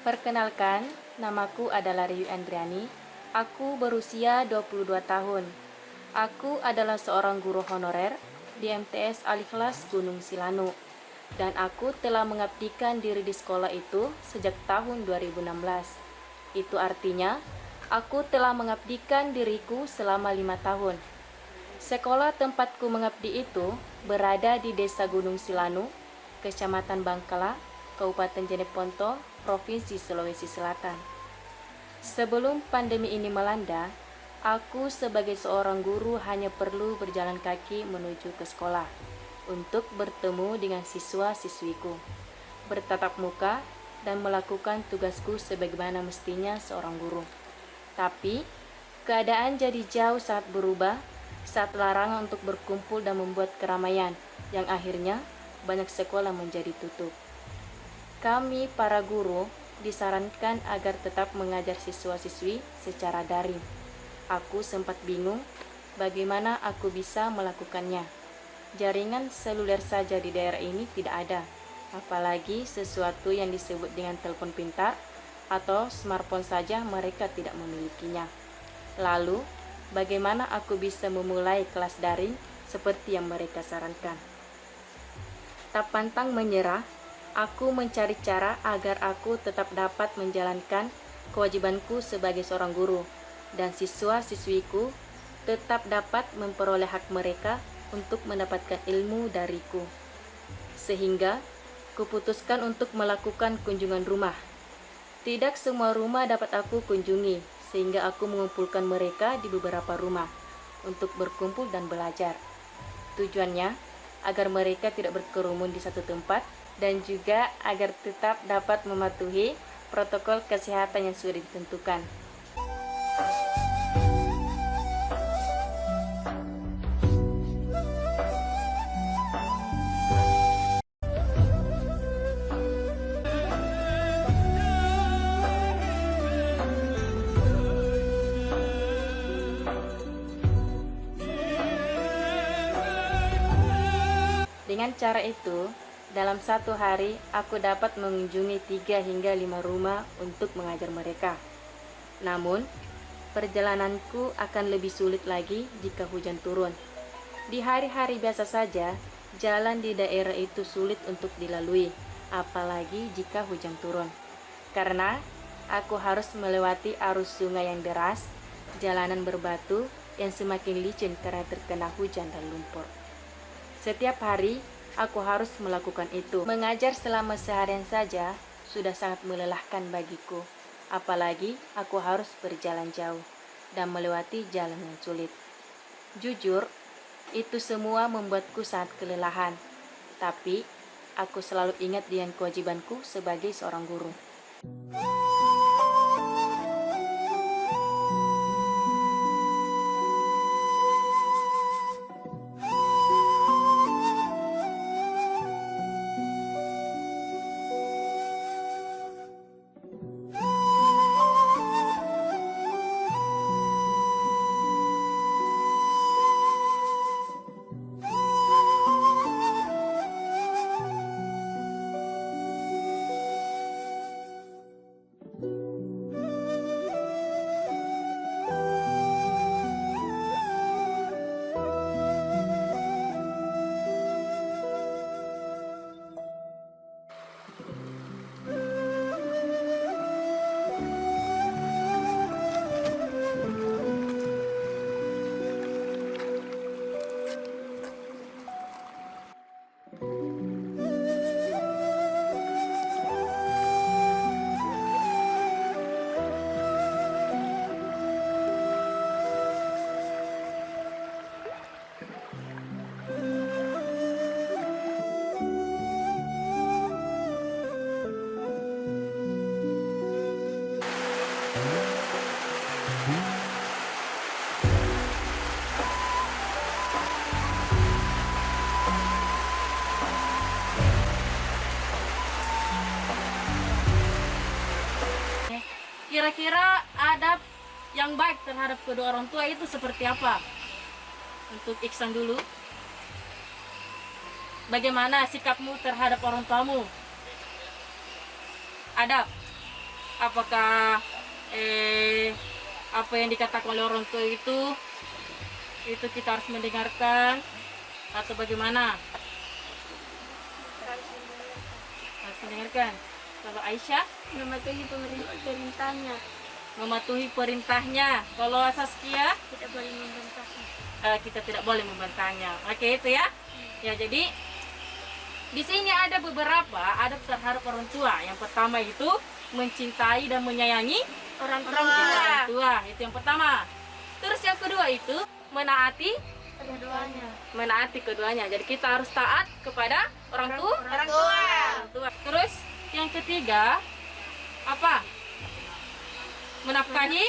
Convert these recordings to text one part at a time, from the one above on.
Perkenalkan, namaku adalah Riyu Andriani. Aku berusia 22 tahun. Aku adalah seorang guru honorer di MTS Al-Ikhlas Gunung Silanu. Dan aku telah mengabdikan diri di sekolah itu sejak tahun 2016. Itu artinya, aku telah mengabdikan diriku selama 5 tahun. Sekolah tempatku mengabdi itu berada di Desa Gunung Silanu, Kecamatan Bangkala, Kabupaten Jeneponto, Provinsi Sulawesi Selatan. Sebelum pandemi ini melanda, aku sebagai seorang guru hanya perlu berjalan kaki menuju ke sekolah untuk bertemu dengan siswa-siswiku, bertatap muka, dan melakukan tugasku sebagaimana mestinya seorang guru. Tapi, keadaan jadi jauh saat berubah saat larangan untuk berkumpul dan membuat keramaian, yang akhirnya banyak sekolah menjadi tutup. Kami para guru disarankan agar tetap mengajar siswa-siswi secara daring. Aku sempat bingung bagaimana aku bisa melakukannya. Jaringan seluler saja di daerah ini tidak ada, apalagi sesuatu yang disebut dengan telepon pintar atau smartphone saja mereka tidak memilikinya. Lalu, bagaimana aku bisa memulai kelas daring seperti yang mereka sarankan? Tak pantang menyerah, aku mencari cara agar aku tetap dapat menjalankan kewajibanku sebagai seorang guru dan siswa-siswiku tetap dapat memperoleh hak mereka untuk mendapatkan ilmu dariku. Sehingga, kuputuskan untuk melakukan kunjungan rumah. Tidak semua rumah dapat aku kunjungi, sehingga aku mengumpulkan mereka di beberapa rumah untuk berkumpul dan belajar. Tujuannya, agar mereka tidak berkerumun di satu tempat dan juga agar tetap dapat mematuhi protokol kesehatan yang sudah ditentukan. Dengan cara itu, dalam satu hari aku dapat mengunjungi 3 hingga 5 rumah untuk mengajar mereka. Namun, perjalananku akan lebih sulit lagi jika hujan turun. Di hari-hari biasa saja, jalan di daerah itu sulit untuk dilalui, apalagi jika hujan turun. Karena aku harus melewati arus sungai yang deras, jalanan berbatu yang semakin licin karena terkena hujan dan lumpur. Setiap hari, aku harus melakukan itu. Mengajar selama seharian saja sudah sangat melelahkan bagiku. Apalagi aku harus berjalan jauh dan melewati jalan yang sulit. Jujur, itu semua membuatku sangat kelelahan. Tapi, aku selalu ingat dengan kewajibanku sebagai seorang guru. kira-kira adab yang baik terhadap kedua orang tua itu seperti apa? Untuk Iksan dulu. Bagaimana sikapmu terhadap orang tuamu? Adab. Apakah apa yang dikatakan oleh orang tua itu kita harus mendengarkan atau bagaimana? Harus mendengarkan. Kalau Aisyah, mematuhi perintahnya. mematuhi perintahnya. Kalau Saskia, Tidak boleh membantahnya. kita tidak boleh membantahnya. Oke, itu ya. Ya, jadi di sini ada beberapa adab terhadap orang tua. Yang pertama itu mencintai dan menyayangi Orang orang tua. Itu yang pertama. Terus yang kedua itu menaati keduanya. Jadi kita harus taat kepada orang tua. Terus yang ketiga apa? Menafkahi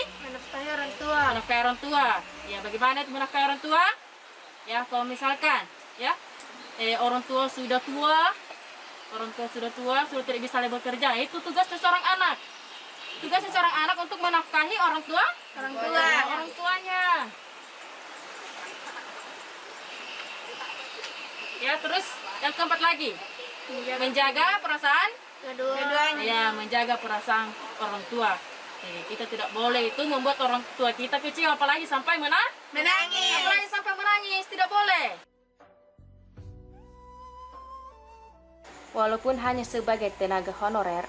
orang tua. Ya, bagaimana itu menafkahi orang tua? Ya, kalau misalkan ya orang tua sudah tua, sudah tidak bisa lagi bekerja, itu tugas seorang anak. Tugasnya seorang anak untuk menafkahi orang tuanya. Ya, terus yang keempat lagi menjaga perasaan keduanya. ya, menjaga perasaan orang tua. Kita tidak boleh itu membuat orang tua kita kecil, apalagi sampai Menangis. apalagi sampai menangis, tidak boleh. Walaupun hanya sebagai tenaga honorer,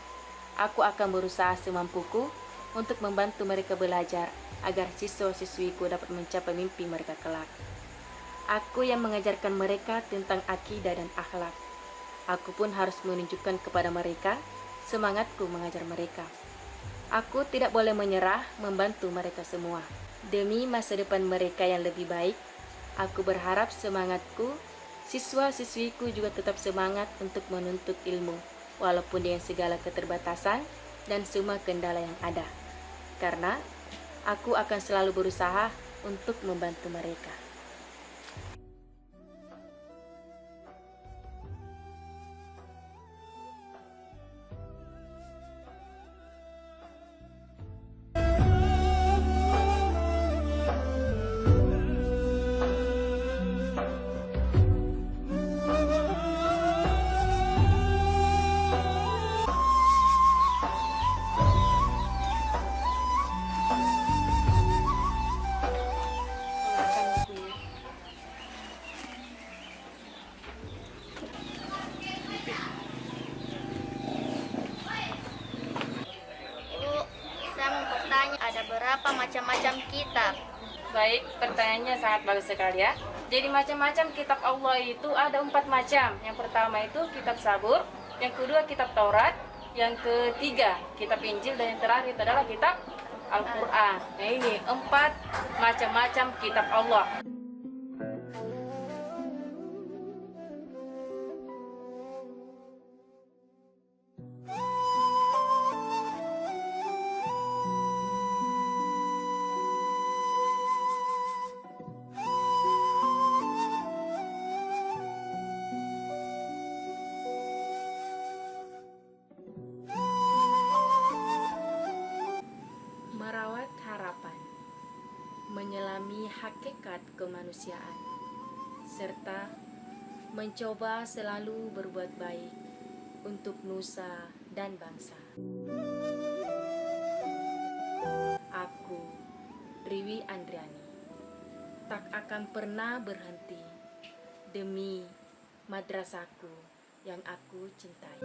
aku akan berusaha semampuku untuk membantu mereka belajar agar siswa-siswiku dapat mencapai mimpi mereka kelak. Aku yang mengajarkan mereka tentang akidah dan akhlak. Aku pun harus menunjukkan kepada mereka semangatku mengajar mereka. Aku tidak boleh menyerah membantu mereka semua. Demi masa depan mereka yang lebih baik, aku berharap semangatku, siswa-siswiku juga tetap semangat untuk menuntut ilmu, walaupun dengan segala keterbatasan dan semua kendala yang ada. Karena aku akan selalu berusaha untuk membantu mereka. Ada berapa macam-macam kitab? Baik, pertanyaannya sangat bagus sekali ya. Jadi macam-macam kitab Allah itu ada 4 macam. Yang pertama itu kitab Zabur, yang kedua kitab Taurat, yang ketiga kitab Injil, dan yang terakhir itu adalah kitab Al-Quran. Nah, ini 4 macam-macam kitab Allah. Merawat harapan, menyelami hakikat kemanusiaan, serta mencoba selalu berbuat baik untuk nusa dan bangsa. Aku, Riwi Andriani, tak akan pernah berhenti demi madrasahku yang aku cintai.